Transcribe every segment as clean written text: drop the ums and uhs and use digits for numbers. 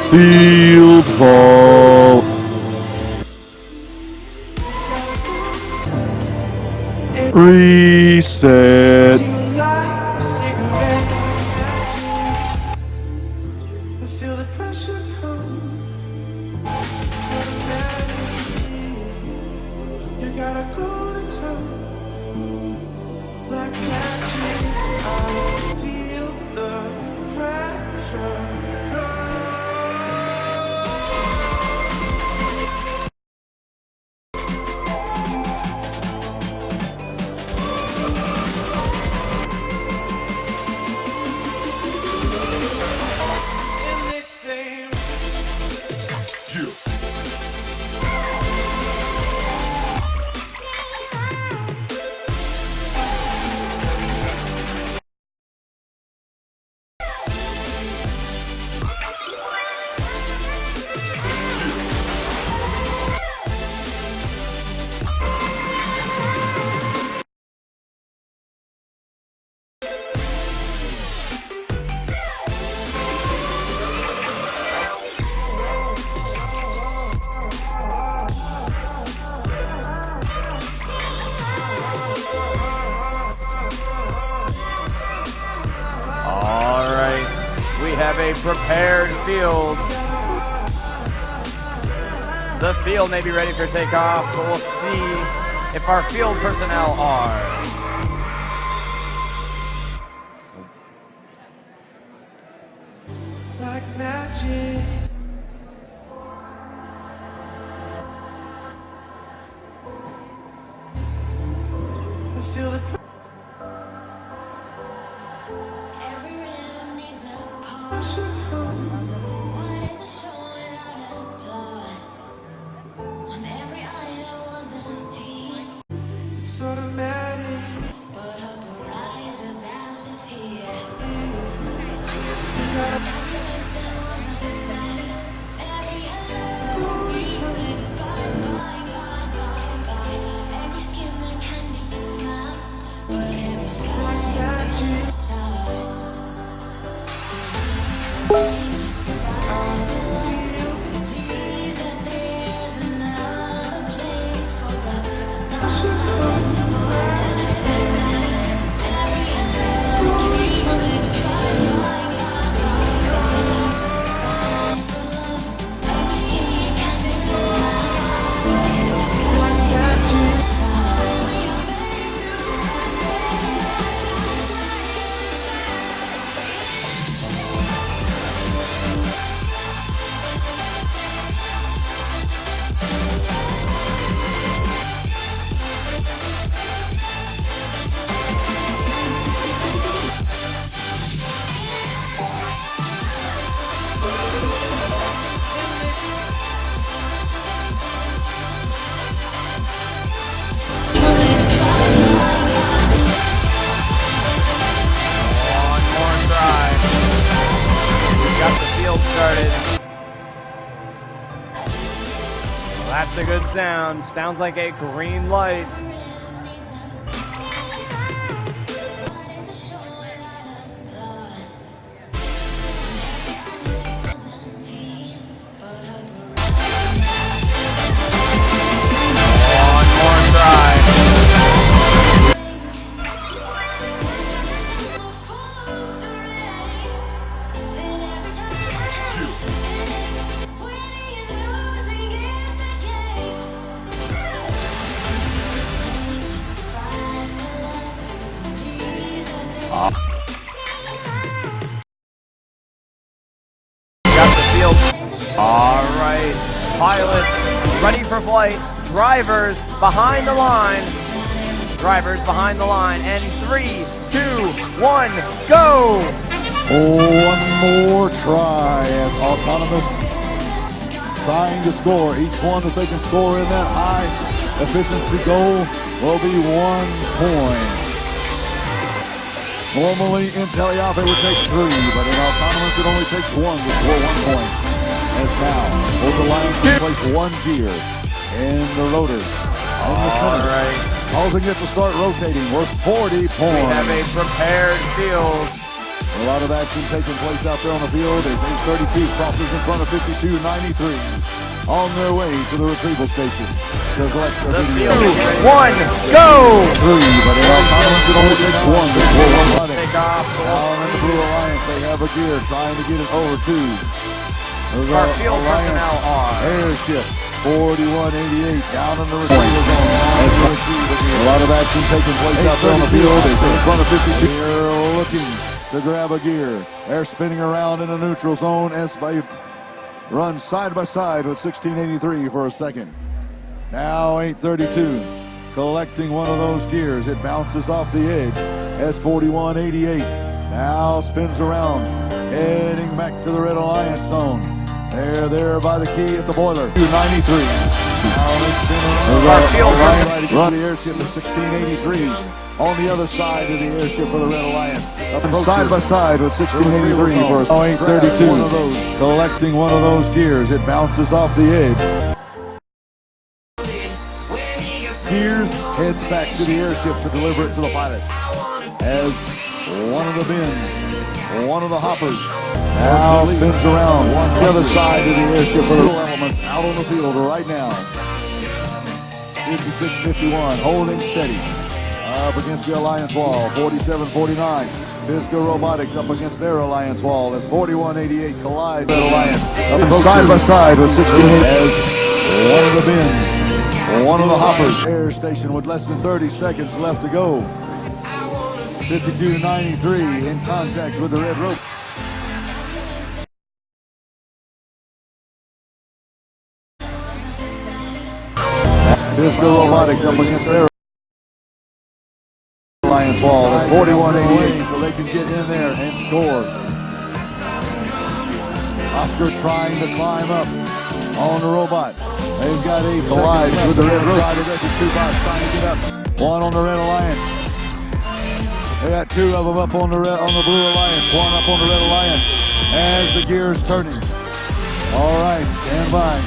Field vault. Reset. Feel the pressure come. You gotta go to town. Like magic, I feel the pressure come. And they say, All right, we have a prepared field. The field may be ready for takeoff, but we'll see if our field personnel are. like magic. I feel the Every rhythm needs a pause. pressure come. What is a show without applause? On every eye there was a tear, It's automatic. but hope arises after fear. You gotta Every lip there was a lie. Every hello means a bye, bye, bye, bye, bye. Every skin there can be smiles, but every sky is made of stars. Just fight for love. Believe that there's another place for us to love. Every hello means a bye, bye, bye, bye. Just fight for love. Every skin there can be smiles, but every sky is made of stars. One more try. We've got the field started. Well, that's a good sound. Sounds like a green light. One more try. Got the field. All right, pilots ready for flight. Drivers behind the line. Drivers behind the line. And 3, 2, 1, go! One more try as Autonomous trying to score. Each one that they can score in that high efficiency goal will be 1 point. Normally in Teleop it would take 3, but in Autonomous it only takes 1 to score 1 point. As as now both the Lions can place one gear in the rotor. All right. Causing it to start rotating. We're 40 points. We have a prepared field. A lot of action taking place out there on the field as 832 crosses in front of 5293 on their way to the retrieval station. The field is 2, 1, go! 3, but in autonomous it only takes one to score one running. Take off. Down in the Blue Alliance, they have a gear trying to get it over to Our field personnel are airship 4188 down in the retrieval zone. A lot of action taking place out there on the field. It's in front of 52. They're looking to grab a gear. They're spinning around in the neutral zone as they run side by side with 1683 for a second. Now 832 collecting one of those gears. It bounces off the edge as 4188 now spins around, heading back to the Red Alliance zone. They're there by the key at the boiler. 293. Now they spin around. Our field run the airship at 1683. On the other side of the airship for the Red Alliance. Up and side by side with 1683 for 832. Collecting one of those gears. It bounces off the edge. Gears heads back to the airship to deliver it to the pilot. As one of the bins, one of the hoppers, now spins around the other side of the airship for the elements out on the field right now. 56-51, holding steady. Up against the Alliance wall, 47-49. Visco Robotics up against their Alliance wall as 41-88 collide with Alliance. Up side by side with 68 as one of the bins, one of the hoppers. Air station with less than 30 seconds left to go. 52-93 in contact with the red rope. Visco Robotics up against their Alliance wall is 41-88, so they can get in there and score. Oscar trying to climb up on the robot. They've got a collide with the red rope. Two bots trying to get up. One on the Red Alliance. They got two of them up on the Blue Alliance. One up on the Red Alliance as the gear is turning. All right, stand by.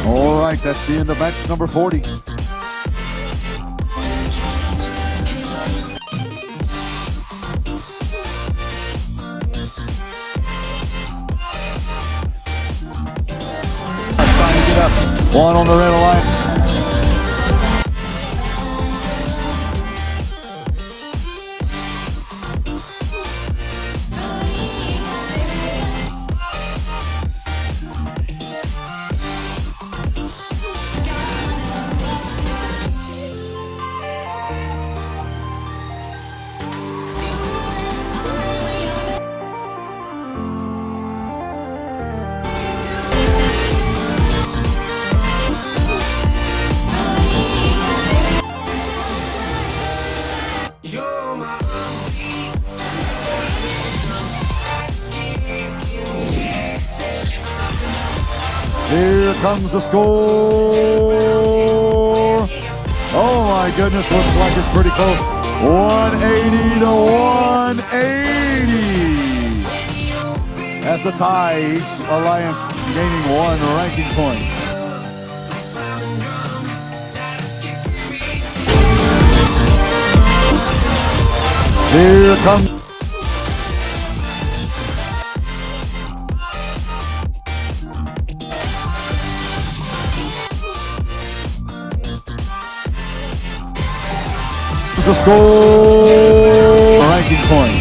All right, that's the end of match number 40. Trying to get up. One on the Red Alliance. Here comes the score. Oh my goodness, looks like it's pretty close. 180 to 180. That's a tie. Each alliance gaining one ranking point. Here comes the score. Ranking point.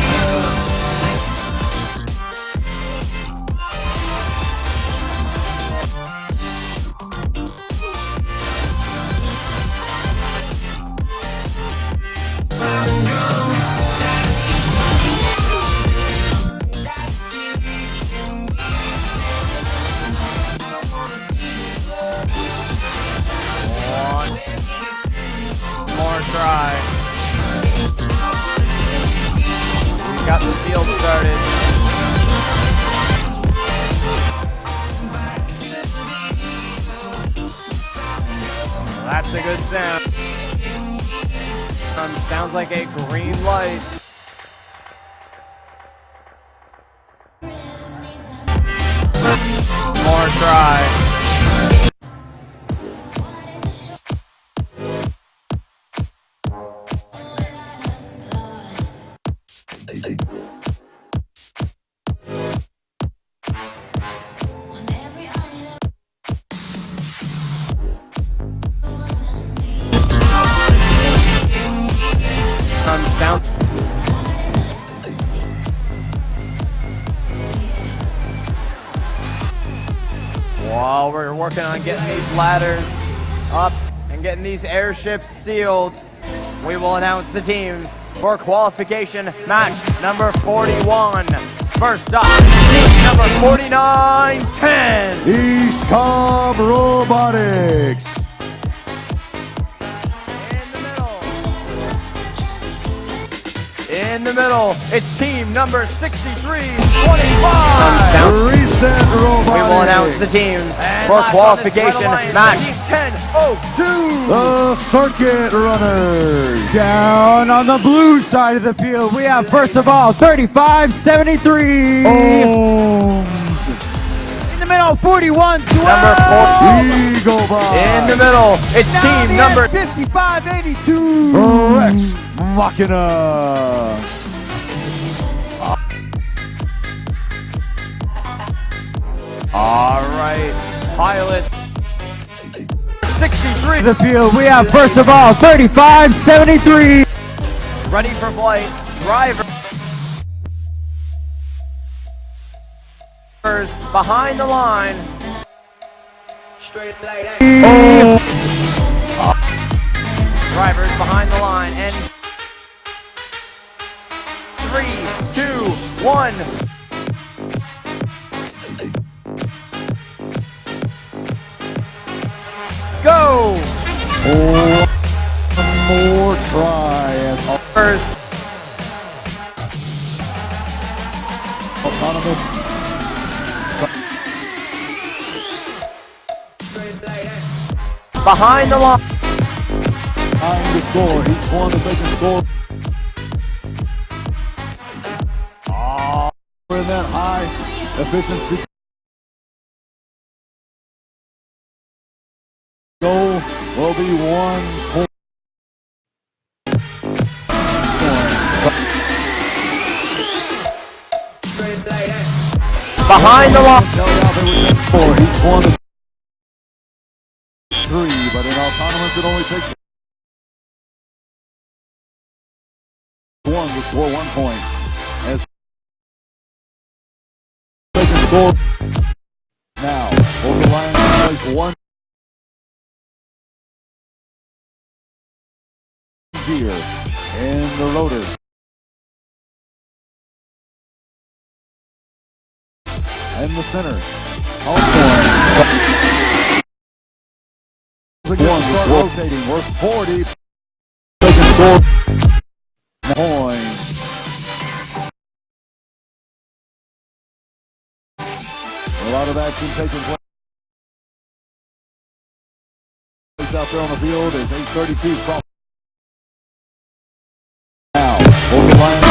More try. We've got the field started. That's a good sound. Sounds like a green light. More try. Down. While we're working on getting these ladders up and getting these airships sealed, we will announce the teams for qualification match number 41. First up, team number 4910. East Cobb Robotics. In the middle, it's team number 6325. Recent Robotics. We will announce the teams for qualification match. Team 1002. The Circuit Runners. Down on the blue side of the field, we have first of all 3573. In the middle, 4112. Number 4. Eagle Box. In the middle, it's Down team here, number 5582. Rex Machina. All right, pilot 63. The field, we have first of all 3573. Ready for flight. Driver behind the line. Straight like that. Drivers behind the line. And 3, 2, 1. Go! One more try as First, autonomous. Straight like that. behind the line. Trying to score. Each one that they can score. In that high efficiency goal will be 1 point. Straight like that. Behind the line. Tell you how they would get for each one. 3, but in autonomous it only takes 1 to score 1 point. As they can score now, over Lions can place 1 gear in the rotor. In the center. Home point. One start rotating. Worth 40. They can score point. A lot of action taking place out there on the field as 8:32 cross. Now, over the line.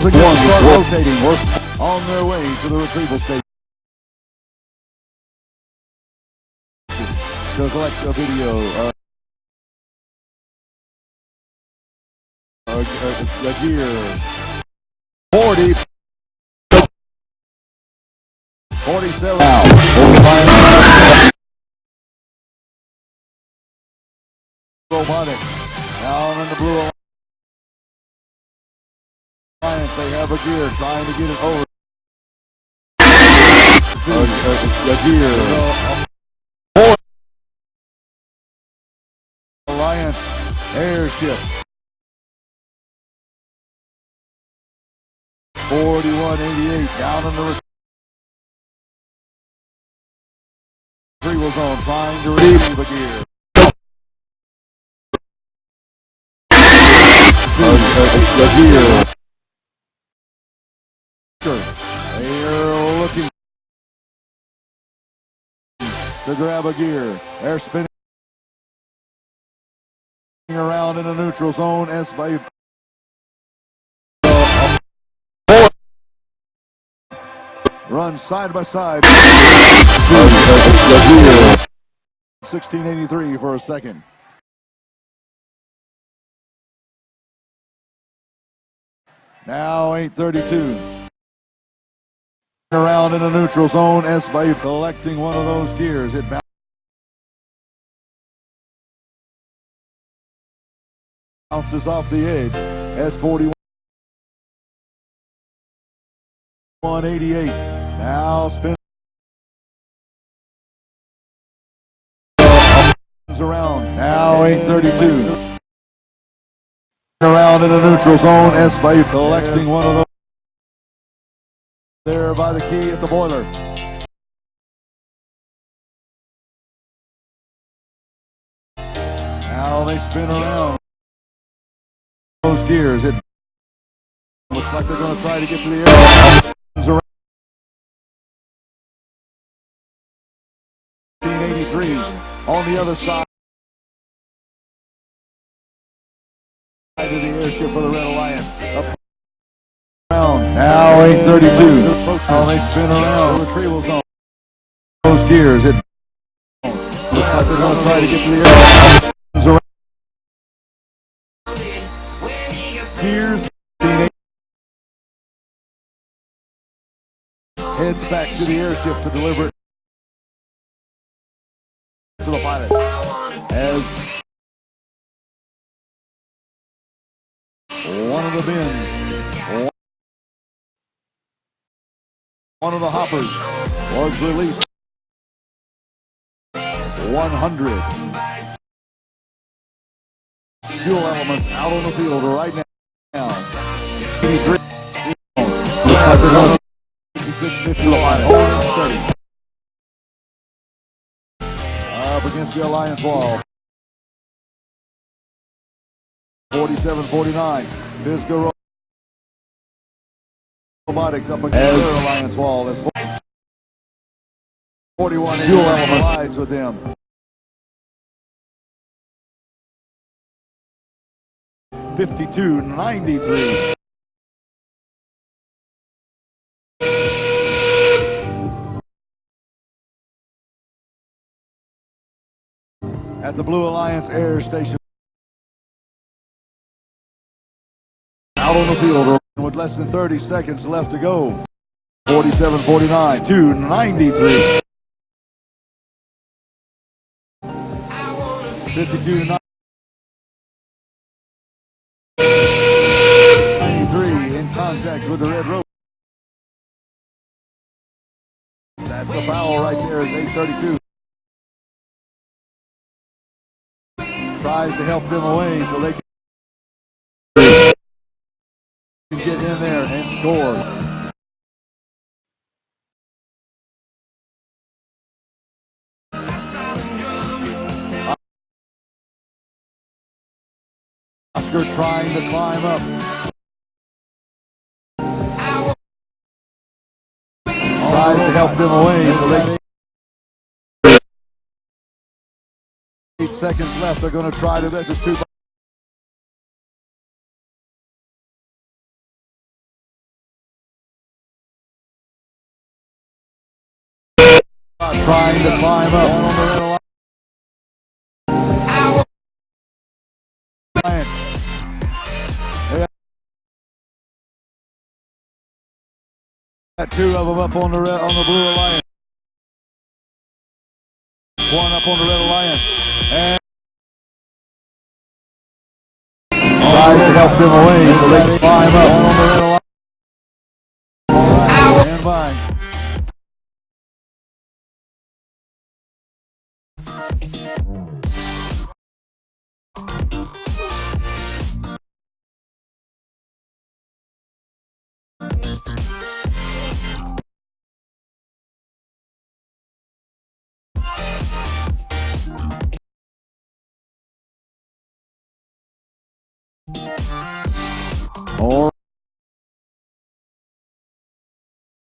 One start rotating. Worth on their way to the retrieval station to collect a video. A gear. 40. 47. Now, over the line. Robotics. Down in the blue alliance, they have a gear trying to get it over. A gear. Alliance airship. 4188 down in the retrieval zone, trying to retrieve the gear. The gear. They are looking to grab a gear. They're spinning. around in the neutral zone as by run side by side. 1683 for a second. Now 832. Around in the neutral zone as by collecting one of those gears. It bounces off the edge as 4188. Now spins around. Now 832. Around in the neutral zone as by collecting one of those there by the key at the boiler. Now they spin around those gears. It looks like they're going to try to get to the air. Around 1983 on the other side of the airship for the Red Alliance. Up around. Now 832. Now they spin around. The retrieval zone. Those gears. It looks like they're going to try to get to the air. Gears. Heads back to the airship to deliver it to the pilot. As one of the bins, one of the hoppers was released. 100 fuel elements out on the field right now. 83. Looks like they're going to 5650 line. Hold steady. Up against the Alliance wall. 4749. Visco Robotics up against their Alliance wall. That's 41 fuel elements sides with them. 5293. At the Blue Alliance Air Station. Out on the field with less than 30 seconds left to go. 47-49, 293. 52-93 in contact with the red rope. That's a foul right there. It's 832. Tries to help them away so they can get in there and score. Oscar trying to climb up. Tries to help them away so they can 8 seconds left. They're going to try to bet this two. Trying to climb up on the red alliance. They got two of them up on the blue alliance. One up on the red alliance. And tries to help them away so they can climb up on the red alliance. All right, stand by.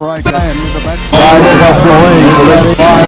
All right, guys. Try to help the way so they can climb.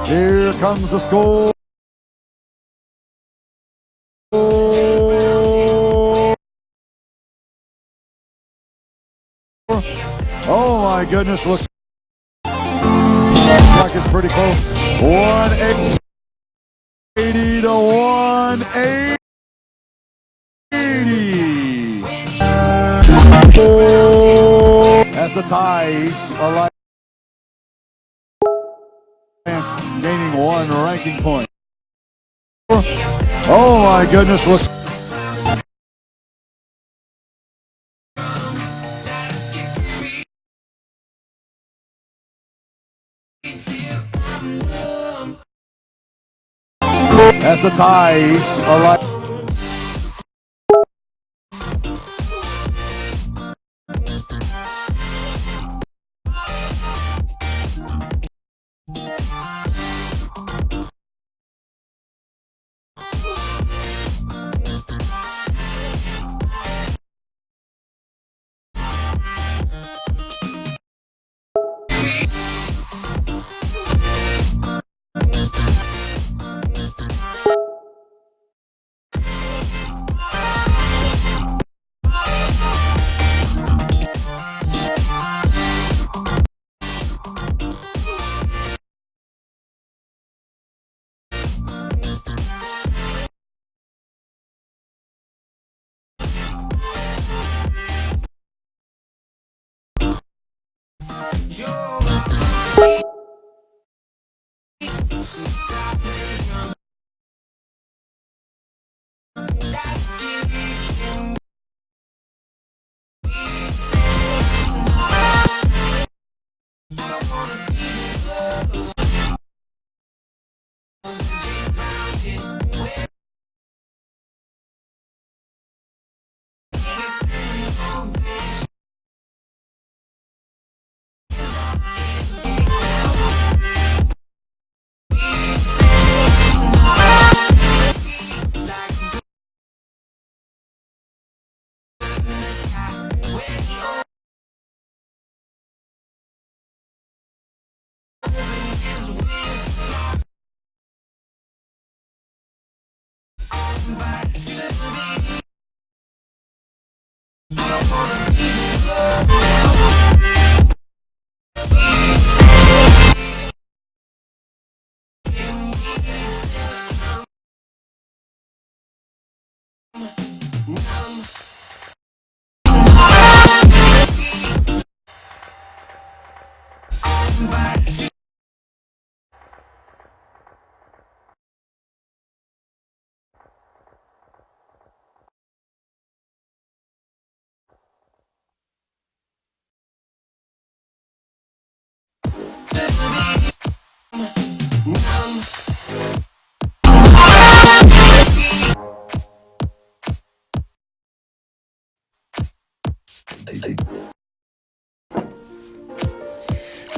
Here comes the score. Oh my goodness, looks like it's pretty close. 180 to 180. That's a tie. Each alliance gaining 1 ranking point. Oh my goodness, looks. That's a tie. Each alliance.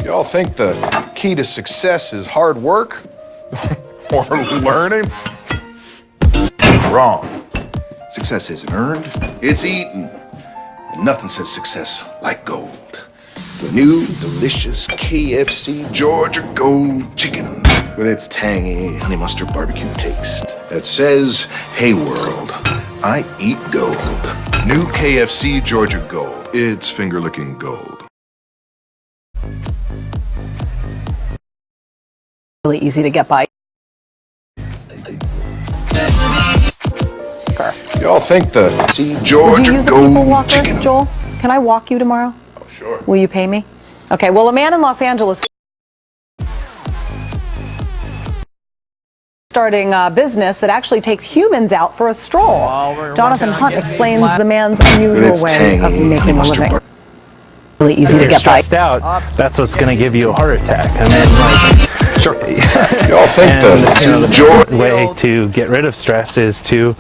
Y'all think the key to success is hard work or learning? Wrong. Success isn't earned, it's eaten. And nothing says success like gold. The new, delicious KFC Georgia Gold Chicken with its tangy honey mustard barbecue taste that says, hey world, I eat gold. New KFC Georgia Gold. It's finger-licking gold. Really easy to get by. Y'all think the see Would Georgia you use a Gold people walker, chicken? Joel? Can I walk you tomorrow? Oh, sure. Will you pay me? Okay, well, a man in Los Angeles starting a business that actually takes humans out for a stroll. Jonathan Hunt explains the man's unusual It's way of tangy. making a Mustard living. bar- Really easy to get by. Stressed out, that's what's going to give you a heart attack. I mean, Sure. Y'all think the the Georgia best way to get rid of stress is to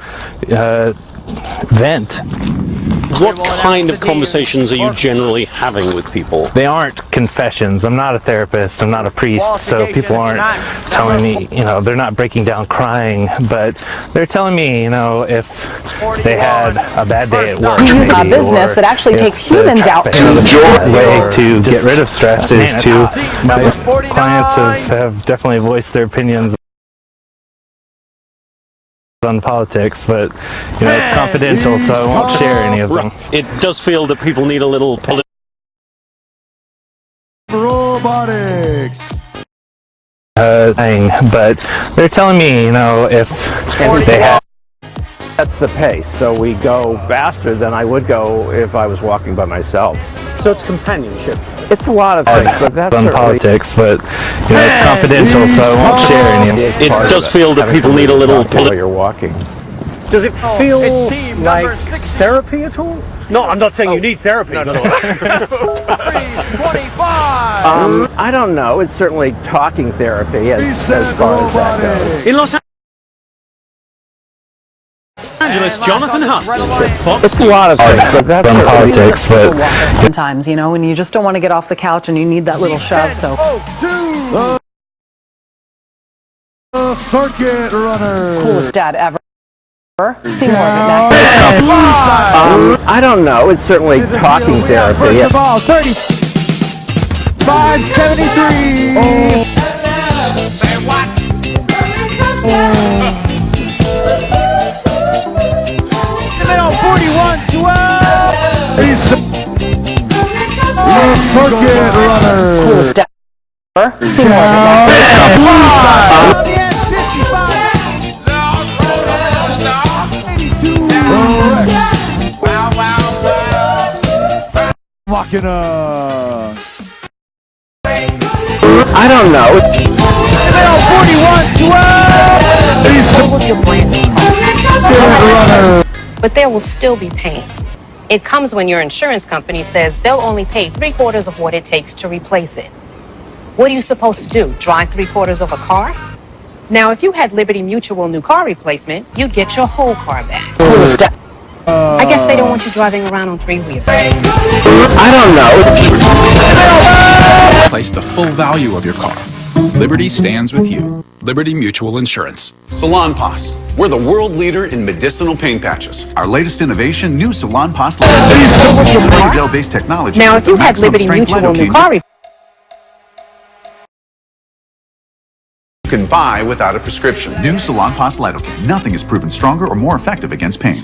vent. What kind of conversations are you generally having with people? They aren't confessions. I'm not a therapist. I'm not a priest, so people aren't telling me, they're not breaking down crying, but they're telling me, if they had a bad day at work. You use a maybe, business or that actually if takes the humans out traffic- for the Georgia- way to get rid of stress is to, my clients have definitely voiced their opinions on politics, but it's confidential, so I won't share any of them. It does feel that people need a little Robotics. But they're telling me, if they had. That's the pace, so we go faster than I would go if I was walking by myself. So it's companionship. It's a lot of things, but that's on politics, but it's confidential, so I won't share any of It does feel that people need a little while you're walking. Does it feel like therapy at all? No, I'm not saying you need therapy. No. I don't know. It's certainly talking therapy as far as that goes. In Los Angeles, Jonathan Hunt. It's a lot of things, but that's on politics, but Sometimes, and you just don't want to get off the couch and you need that little shove, so. The circuit runner. Coolest dad ever. See more of it next. I don't know. It's certainly talking therapy. First of all, 35.73. The circuit runner. Coolest dad ever. See more of it next. Walking I don't know. But there will still be pain. It comes when your insurance company says they'll only pay 3/4 of what it takes to replace it. What are you supposed to do? Drive 3/4 of a car? Now, if you had Liberty Mutual new car replacement, you'd get your whole car back. I guess they don't want you driving around on 3-wheelers. I don't know. Replace the full value of your car. Liberty stands with you. Liberty Mutual Insurance. Salon Pass. We're the world leader in medicinal pain patches. Our latest innovation, new Salon Pass gel-based technology. Now, if you had Liberty Mutual new car replacement, You can buy without a prescription. New Salon Pass Lidocaine. Nothing is proven stronger or more effective against pain.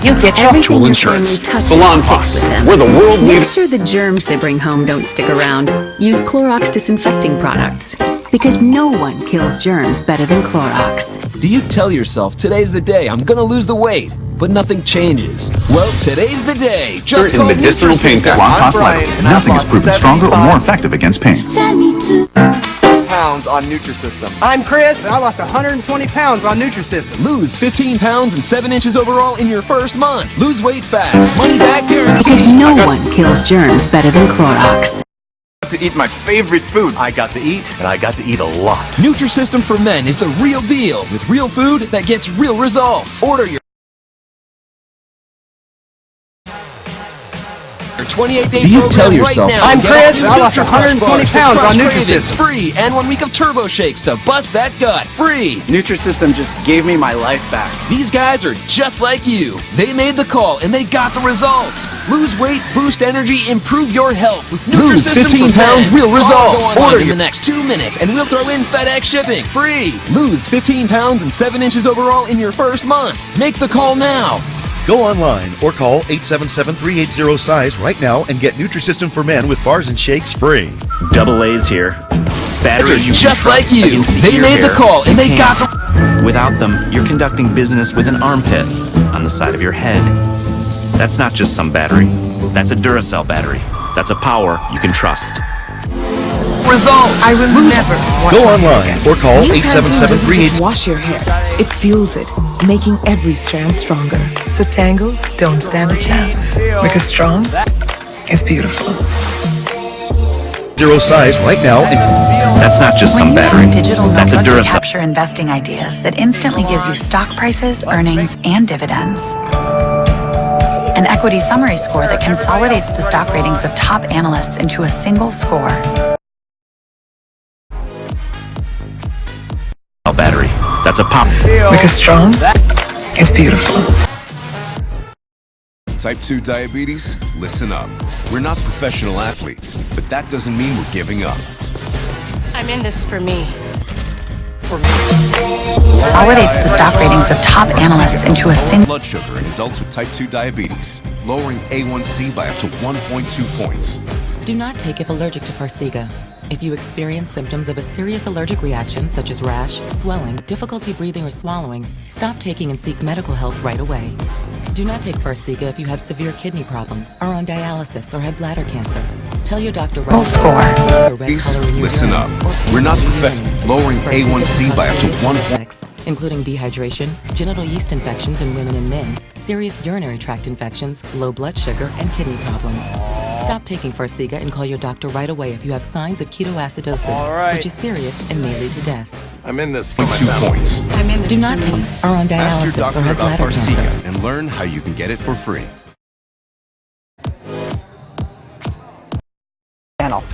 you get your Mutual Insurance. Salon Pass. We're the world leader. Make sure the germs they bring home don't stick around. Use Clorox disinfecting products. Because no one kills germs better than Clorox. Do you tell yourself, today's the day, I'm gonna lose the weight, but nothing changes? Well, today's the day. Just in medicinal pain patches. Nothing is proven stronger or more effective against pain. Pounds on Nutrisystem. I'm Chris, and I lost 120 pounds on Nutrisystem. Lose 15 pounds and 7 inches overall in your first month. Lose weight fast. Money back guarantee. Because no one kills germs better than Clorox. To eat my favorite food. I got to eat, and I got to eat a lot. Nutrisystem for Men is the real deal with real food that gets real results. Order your 28-day Do you program tell right yourself, now. I'm Get Chris, all and I lost Nutri-Crush 120 bars to pounds crush on cravings Nutrisystem. Free, and 1 week of turbo shakes to bust that gut. Free. Nutrisystem just gave me my life back. These guys are just like you. They made the call and they got the results. Lose weight, boost energy, improve your health with Lose Nutrisystem 15 for pounds, men. real Call results. or go online Order in your- the next 2 minutes and we'll throw in FedEx shipping. Free. Lose 15 pounds and 7 inches overall in your first month. Make the call now. Go online or call 877-380-SIZE right now and get Nutrisystem for Men with bars and shakes free. Double A's here. Batteries you Just can like trust you. against the They ear made the hair call and they can't. got the... Without them, you're conducting business with an armpit on the side of your head. That's not just some battery. That's a Duracell battery. That's a power you can trust. Results. I will never wash Go my online hair. or call New Pantene doesn't 877-380. just wash your hair. It fuels it, making every strand stronger. So tangles don't stand a chance. Because strong is beautiful. SIZE right now. That's not just some battery. When you have a digital That's a notebook to Duracell. capture investing ideas that instantly gives you stock prices, earnings, and dividends. An equity summary score that consolidates the stock ratings of top analysts into a single score. Battery. That's a pop. Because strong is beautiful. Type 2 diabetes? Listen up. We're not professional athletes, but that doesn't mean we're giving up. I'm in this for me. Consolidates the stock ratings of top analysts into a single. Blood sugar in adults with type 2 diabetes, lowering A1C by up to 1.2 points. Do not take if allergic to Farxiga. If you experience symptoms of a serious allergic reaction such as rash, swelling, difficulty breathing or swallowing, stop taking and seek medical help right away. Do not take Farxiga if you have severe kidney problems, are on dialysis, or have bladder cancer. Tell your doctor right away. Please listen up. We're not professional. Lowering A1C by up to 1 point. Including dehydration, genital yeast infections in women and men, serious urinary tract infections, low blood sugar, and kidney problems. Stop taking Farxiga and call your doctor right away if you have signs of ketoacidosis, which is serious and may lead to death. I'm in this for 2 points. Do not take, are on Ask your dialysis, doctor or have about bladder cancer. Farxiga and learn how you can get it for free. Channel.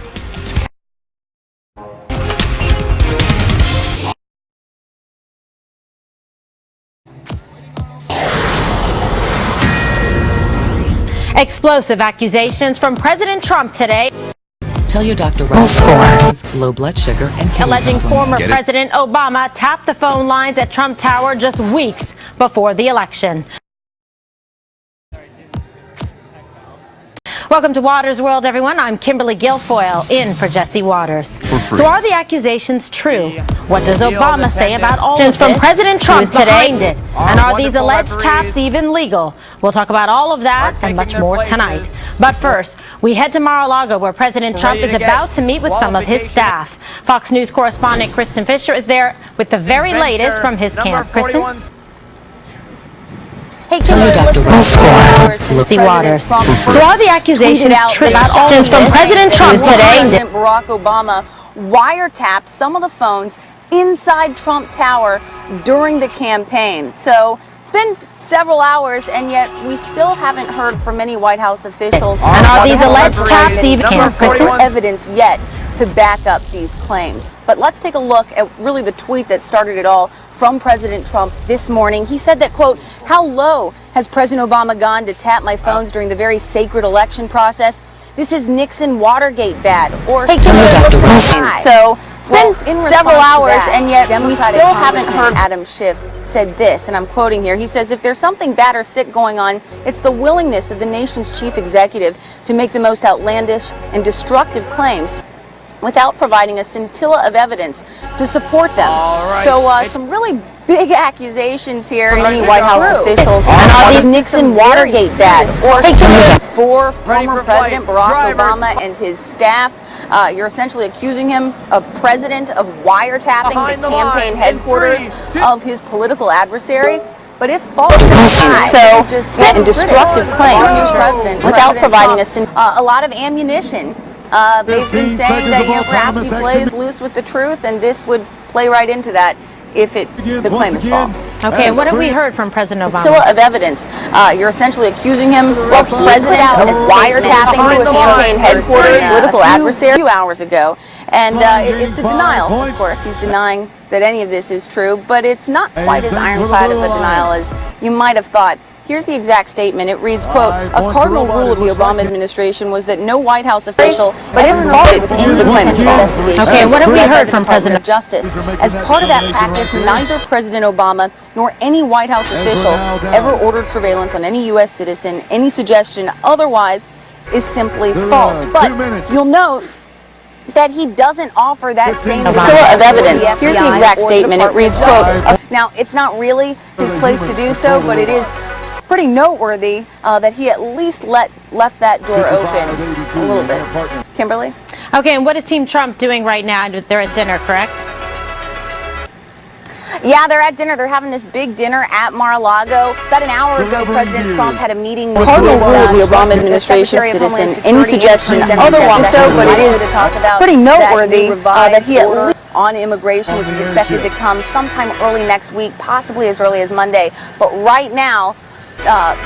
Explosive accusations from President Trump today. Tell your doctor right away. Low blood sugar and kidney Alleging problems. former President Obama tapped the phone lines at Trump Tower just weeks before the election. Welcome to Waters World, everyone. I'm Kimberly Guilfoyle, in for Jesse Waters. So are the accusations true? What does Obama say about all of this? From President Trump today, and are these alleged taps even legal? We'll talk about all of that and much more tonight. But first, we head to Mar-a-Lago, where President Trump is about to meet with some of his staff. Fox News correspondent Kristen Fisher is there with the very latest from his camp. Kristen? Hey, Kimberly, let's go See Waters. So are the accusations true about all of this? From President Trump today. President Barack Obama wiretapped some of the phones inside Trump Tower during the campaign. So it's been several hours, and yet we still haven't heard from any White House officials. And are these alleged taps even evidence yet to back up these claims? But let's take a look at really the tweet that started it all from President Trump this morning. He said that, quote, "How low has President Obama gone to tap my phones during the very sacred election process? This is Nixon Watergate bad." Or so it's been several hours, and yet we still haven't heard. Adam Schiff said this, and I'm quoting here. He says, "If there's something bad or sick going on, it's the willingness of the nation's chief executive to make the most outlandish and destructive claims without providing a scintilla of evidence to support them." So some really big accusations here. Many White House officials. And are these Nixon Watergate bad? Or for former President Barack Obama and his staff, you're essentially accusing him of president of wiretapping the campaign headquarters of his political adversary. But if false, so and destructive claims to president without providing a lot of ammunition. They've been saying that perhaps he plays loose with the truth, and this would play right into that. if the claim is false. Okay, what have we heard from President Obama? Flotilla of evidence. You're essentially accusing him, well, president of wiretapping his campaign headquarters, political adversary, a few hours ago. And it's a denial, of course. He's denying that any of this is true, but it's not quite as ironclad of a denial as you might have thought. Here's the exact statement. It reads, quote, a cardinal rule of the Obama administration was that no White House official ever involved with any claims of investigation. Okay, what have we heard from President Justice? As part of that practice, neither President Obama nor any White House official ever ordered surveillance on any U.S. citizen. Any suggestion otherwise is simply false. But you'll note that he doesn't offer that same flotilla of evidence. Here's the exact statement. It reads, quote, now, it's not really his place to do so, but it is pretty noteworthy that he at least left that door open a little bit. Kimberly? Okay, and what is Team Trump doing right now? They're at dinner, correct? Yeah, they're at dinner. They're having this big dinner at Mar-a-Lago. About an hour ago, President Trump had a meeting with cardinal rule of the Obama administration citizen. Any suggestion otherwise so, but it is pretty noteworthy that he at least on immigration, which is expected to come sometime early next week, possibly as early as Monday. But right now,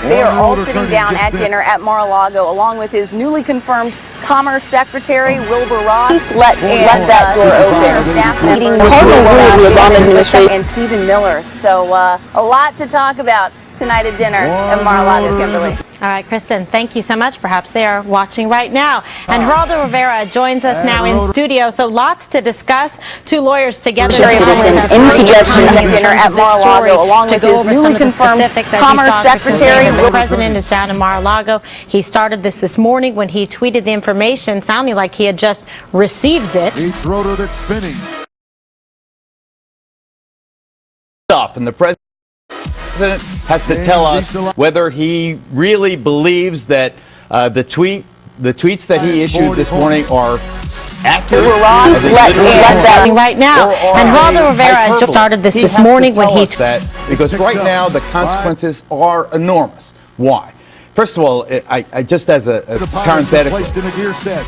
they are all sitting down at dinner at Mar-a-Lago, along with his newly confirmed Commerce Secretary Wilbur Ross. Left that door open. Staff meeting with the Obama administration and Stephen Miller. So a lot to talk about tonight at dinner at Mar-a-Lago, Kimberly. All right, Kristen, thank you so much. Perhaps they are watching right now. And Geraldo Rivera joins us now in studio. So lots to discuss. Two lawyers together. Citizens, any suggestion at dinner at Mar-a-Lago, along with his newly confirmed Commerce Secretary. The president is down in Mar-a-Lago. He started this morning when he tweeted the information, sounding like he had just received it. Each rotor that's spinning. And the president has to tell us whether he really believes that the tweets that he issued this morning are accurate. Right now, and Geraldo Rivera just started this morning when he that because right now the consequences are enormous. Why? First of all, I just as a parenthetical,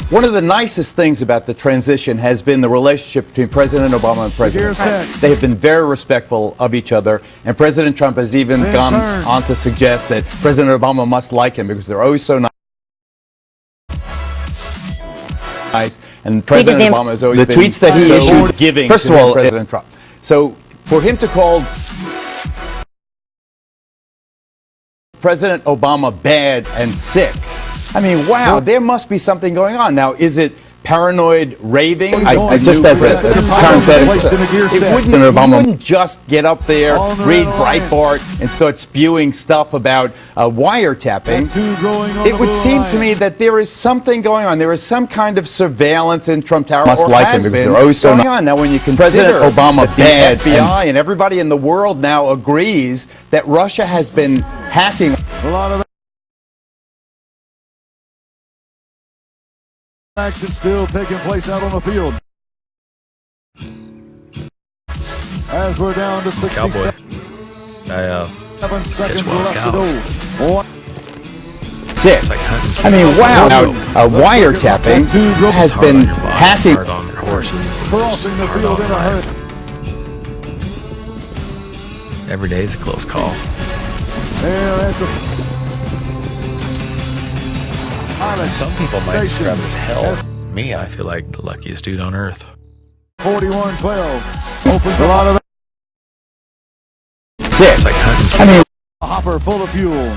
one of the nicest things about the transition has been the relationship between President Obama and President Trump. They have been very respectful of each other, and President Trump has even gone on to suggest that President Obama must like him because they're always so nice. And President Obama has always been the tweets that he issued giving first of all President Trump. So for him to call President Obama bad and sick, I mean, wow, there must be something going on. Now, is it paranoid raving? I just as a parenthetical, he wouldn't just get up there, read Breitbart, and start spewing stuff about wiretapping. It would seem to me that there is something going on. There is some kind of surveillance in Trump Tower. Must like him because they're always so going on. Now, when you consider President Obama bad, FBI and everybody in the world now agrees that Russia has been hacking a lot of action still taking place out on the field. As we're down to 60 Cowboy. seconds left to go. Sick. I mean, wow. Now, wiretapping has been hacking. Crossing the field in a hurry. Every day is a close call. There at the Some people might describe it as hell. Me, I feel like the luckiest dude on earth. 41-12 opens a lot of sick. I mean, a hopper full of fuel.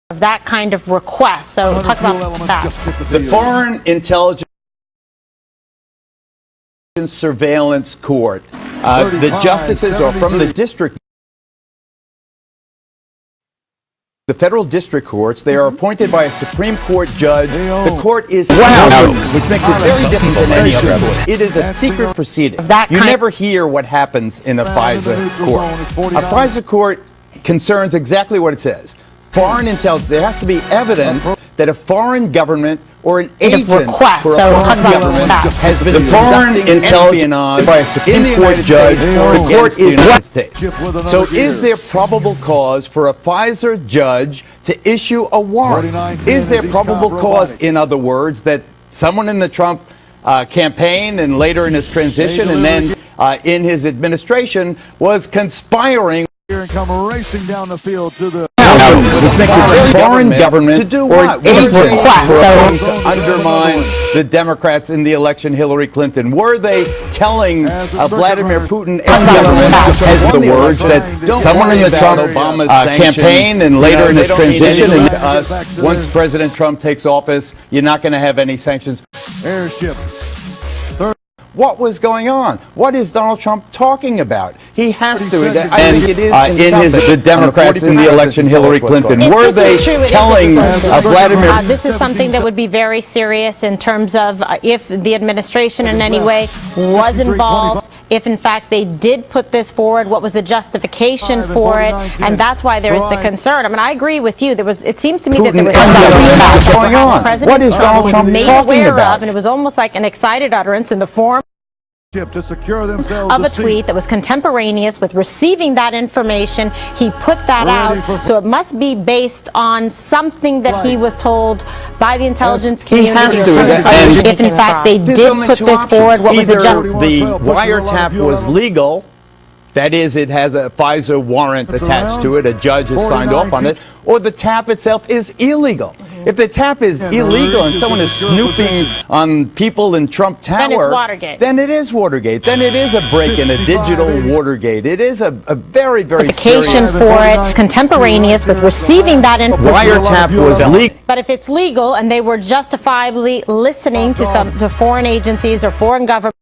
That kind of request. So talk about that. The Foreign Intelligence Surveillance Court, the justices are from the district. The federal district courts, they are appointed by a Supreme Court judge. The court is which makes it very different than any other court. It is a secret proceeding. You never hear what happens in a FISA court. A FISA court concerns exactly what it says. Foreign intelligence. There has to be evidence that a foreign government or an agent for a foreign government has been foreign intelligence by a Supreme Court judge. The court is the United States. So is there probable cause for a FISA judge to issue a warrant? Is there probable cause, in other words, that someone in the Trump campaign and later in his transition and then in his administration was conspiring. Here and come racing down the field to the Which makes it foreign government to do what? To undermine the Democrats in the election, Hillary Clinton. Were they telling Vladimir Putin and government as the words that someone in the Trump campaign and later in his transition and to us, once President Trump takes office, you're not going to have any sanctions? Airship. What was going on? What is Donald Trump talking about? He has to. I think it is the Democrats in the election, Hillary Clinton. Were they telling Vladimir? This is something that would be very serious in terms of if the administration in any way was involved. If in fact they did put this forward, what was the justification for it? And that's why there is the concern. I mean, I agree with you. It seems to me that there was what's going on? What is Donald Trump talking about? And it was almost like an excited utterance in the form to secure themselves of a tweet that was contemporaneous with receiving that information. He put that out, so it must be based on something that he was told by the intelligence community. He has to. If in fact they did put this forward, what was the wiretap was legal. That is, it has a FISA warrant attached to it. A judge has signed off on it. Or the tap itself is illegal. If the tap is illegal and someone is snooping on people in Trump Tower, then it's Watergate. Then it is Watergate. Then it is a break-in, a digital Watergate. It is a very, very justification for it, contemporaneous with receiving that information. Wiretap was legal. But if it's legal and they were justifiably listening to foreign agencies or foreign governments,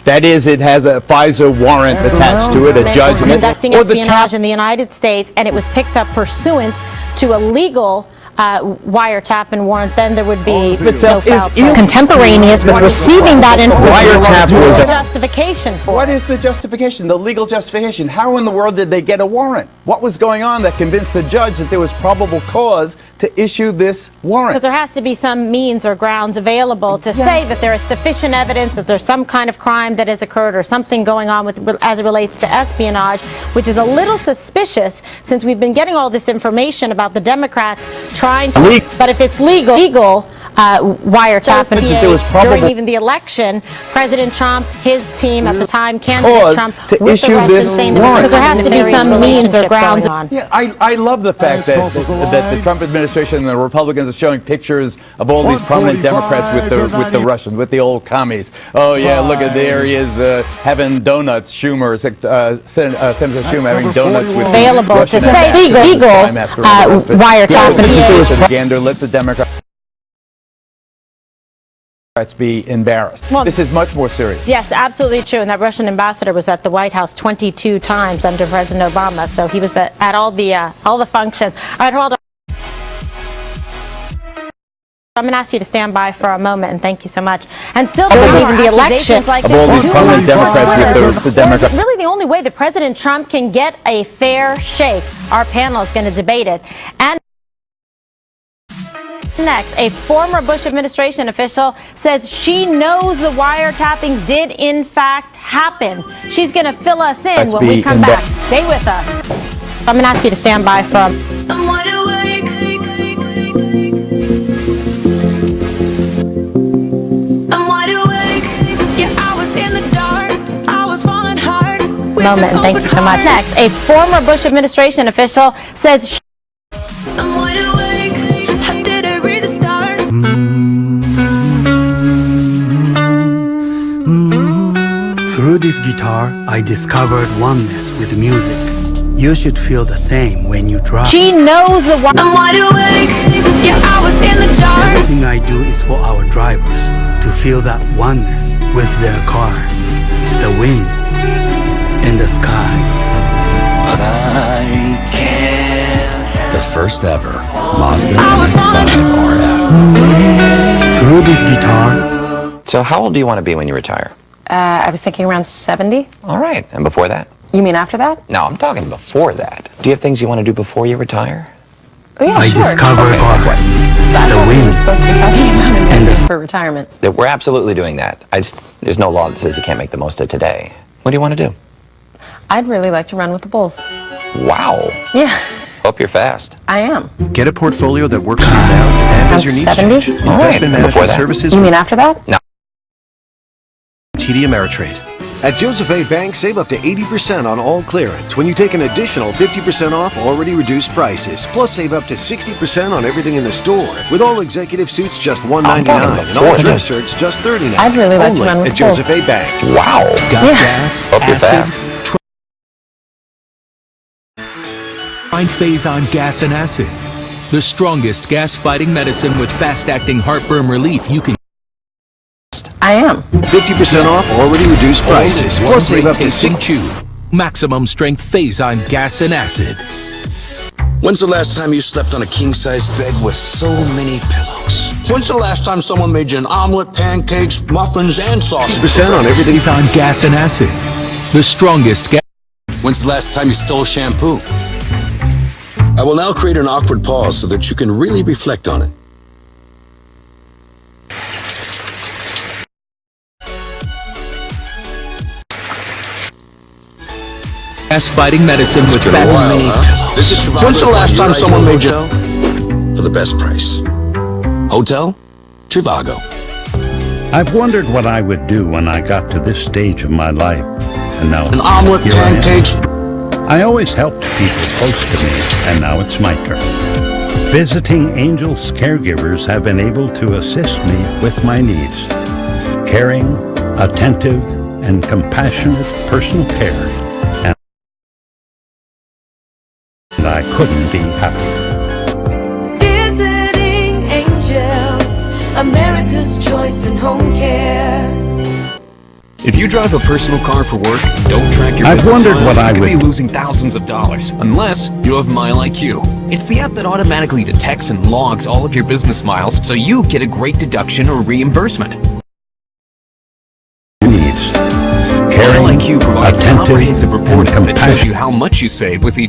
that is, it has a FISA warrant attached to it, a judge. Conducting espionage in the United States, and it was picked up pursuant to a legal wiretap and warrant, then there would be contemporaneous with receiving that information. Wiretap was the justification for What is the justification? The legal justification? How in the world did they get a warrant? What was going on that convinced the judge that there was probable cause to issue this warrant? Because there has to be some means or grounds available to say that there is sufficient evidence that there's some kind of crime that has occurred or something going on with as it relates to espionage, which is a little suspicious since we've been getting all this information about the Democrats trying to, but if it's legal wiretap during even the election, President Trump, his team at the time, candidate Trump, to issue this warrant. Because there has to be some means or grounds. Yeah, I love the fact that the Trump administration and the Republicans are showing pictures of all these prominent Democrats with the Russians, with the old commies. Oh yeah, look at there he is having donuts. Senator Senator Schumer having donuts with available Russian to say legal wiretap and let the Democrats be embarrassed. Well, this is much more serious. Yes, absolutely true. And that Russian ambassador was at the White House 22 times under President Obama, so he was at all the functions. All right, hold on. I'm going to ask you to stand by for a moment, and thank you so much. And still, even the elections like of all these prominent Democrats with the Democrats. Really, the only way that President Trump can get a fair shake, our panel is going to debate it. And next, a former Bush administration official says she knows the wiretapping did in fact happen. She's going to fill us in when we come back. Stay with us. I'm going to ask you to stand by from. I'm wide awake. I'm wide awake. Yeah, I was in the dark. I was falling hard. Moment, and thank you so much. Next, a former Bush administration official says. I'm wide awake. How did I read the stars? Through this guitar, I discovered oneness with music. You should feel the same when you drive. She knows the one. I'm wide awake. Yeah, I was in the dark. Everything I do is for our drivers to feel that oneness with their car, the wind, and the sky. But I can't. The first ever Mazda MX-5 RF. Through this guitar. So how old do you want to be when you retire? I was thinking around 70. All right. And before that? You mean after that? No, I'm talking before that. Do you have things you want to do before you retire? Oh, yeah, I sure. discovered the wind. We're supposed to be talking about and for retirement. We're absolutely doing that. There's no law that says you can't make the most of today. What do you want to do? I'd really like to run with the Bulls. Wow. Yeah. Hope you're fast. I am. Get a portfolio that works for you now and as your needs 70? change. Investment management services. You mean after that? No. TD Ameritrade. At Joseph A. Bank, save up to 80% on all clearance when you take an additional 50% off already reduced prices. Plus, save up to 60% on everything in the store. With all executive suits just $199 and all dress shirts just $39. I'd really like to Only run with at Joseph A. Bank. Wow. Got gas, acid, Find Phazon Gas and Acid, the strongest gas-fighting medicine with fast-acting heartburn relief you can. I am. 50% off already reduced prices. Plus, save up to tasting chew. Maximum strength Phazon Gas and Acid. When's the last time you slept on a king-size bed with so many pillows? When's the last time someone made you an omelet, pancakes, muffins, and sausage? 50% on everything. Phazon Gas and Acid, the strongest gas. When's the last time you stole shampoo? I will now create an awkward pause so that you can really reflect on it. Gas-fighting medicine with It's been a while, huh? When's the last time someone made you for the best price? Hotel Trivago. I've wondered what I would do when I got to this stage of my life, and now An omelet, here I am. pancakes. I always helped people close to me, and now it's my turn. Visiting Angels caregivers have been able to assist me with my needs. Caring, attentive, and compassionate personal care. And I couldn't be happier. Visiting Angels, America's choice in home care. If you drive a personal car for work, don't track your I've business wondered miles, what I you could be would- losing thousands of dollars, unless you have Mile IQ. It's the app that automatically detects and logs all of your business miles, so you get a great deduction or reimbursement. Needs. Caring, Mile IQ provides attentive, comprehensive and reporting that shows compassionate. you how much you save with each